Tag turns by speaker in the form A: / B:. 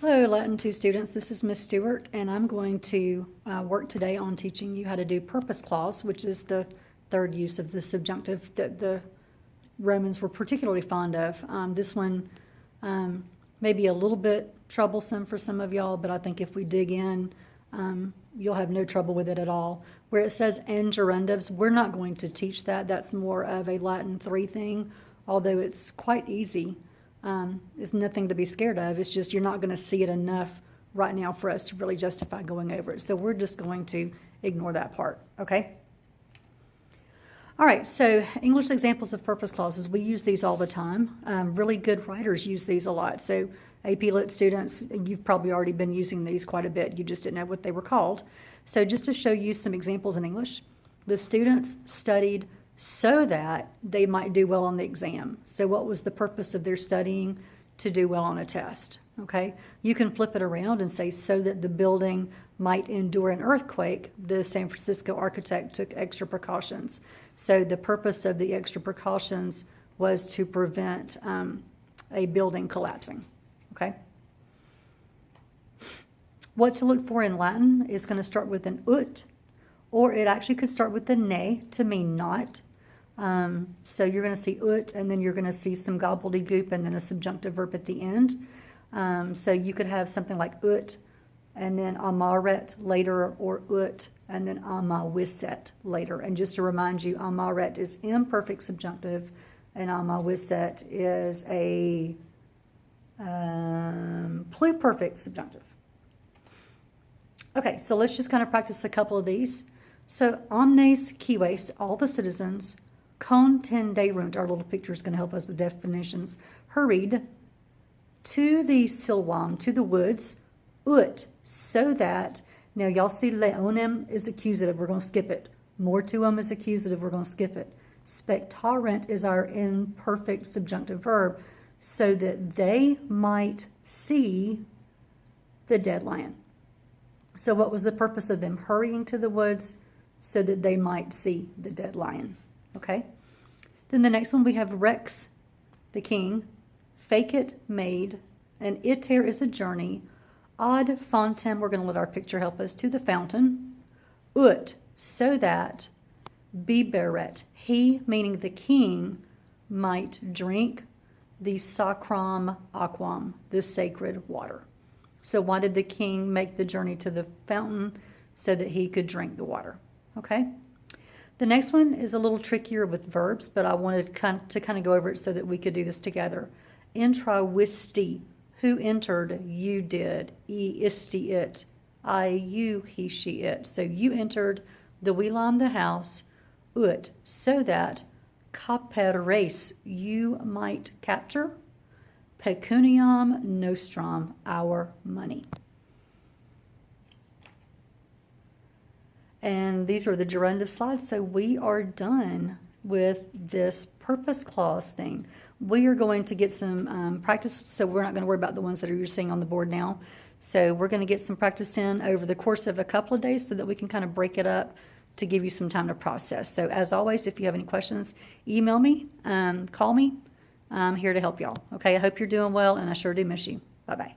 A: Hello, Latin 2 students. This is Miss Stewart, and I'm going to work today on teaching you how to do purpose clause, which is the third use of the subjunctive that the Romans were particularly fond of. This one may be a little bit troublesome for some of y'all, but I think if we dig in, you'll have no trouble with it at all. Where it says and gerundives, we're not going to teach that. That's more of a Latin 3 thing, although it's quite easy. It's nothing to be scared of. It's just you're not going to see it enough right now for us to really justify going over it. So we're just going to ignore that part, okay? All right, so English examples of purpose clauses. We use these all the time. Really good writers use these a lot. So AP Lit students, you've probably already been using these quite a bit. You just didn't know what they were called. So just to show you some examples in English, the students studied so that they might do well on the exam. So what was the purpose of their studying? To do well on a test, okay? You can flip it around and say, so that the building might endure an earthquake, the San Francisco architect took extra precautions. So the purpose of the extra precautions was to prevent a building collapsing, okay? What to look for in Latin is going to start with an ut, or it actually could start with the ne to mean not. So you're going to see ut, and then you're going to see some gobbledygook, and then a subjunctive verb at the end. So you could have something like ut, and then amaret later, or ut, and then amawisset later. And just to remind you, amaret is imperfect subjunctive, and amawisset is a pluperfect subjunctive. Okay, so let's just kind of practice a couple of these. So, omnes cives, all the citizens, contenderunt, our little picture is going to help us with definitions, hurried to the silvam, to the woods, ut, so that, now y'all see leonem is accusative, we're going to skip it. Mortuum is accusative, we're going to skip it. Spectarent is our imperfect subjunctive verb, so that they might see the dead lion. So what was the purpose of them hurrying to the woods? So that they might see the dead lion, okay? Then the next one we have Rex, the king, fecit, made, and iter is a journey, ad fontem, we're going to let our picture help us, to the fountain, ut, so that, biberet, he, meaning the king, might drink the sacram aquam, the sacred water. So why did the king make the journey to the fountain? So that he could drink the water. Okay, the next one is a little trickier with verbs, but I wanted to kind of go over it so that we could do this together. Intravisti, who entered, you did. Isti it, I, you, he, she, it. So you entered the wilam, the house, ut, so that caperes, you might capture, pecuniam nostrum, our money. And these are the gerundive slides. So we are done with this purpose clause thing. We are going to get some practice. So we're not going to worry about the ones that you're seeing on the board now. So we're going to get some practice in over the course of a couple of days so that we can kind of break it up to give you some time to process. So as always, if you have any questions, email me, call me. I'm here to help y'all. Okay, I hope you're doing well, and I sure do miss you. Bye-bye.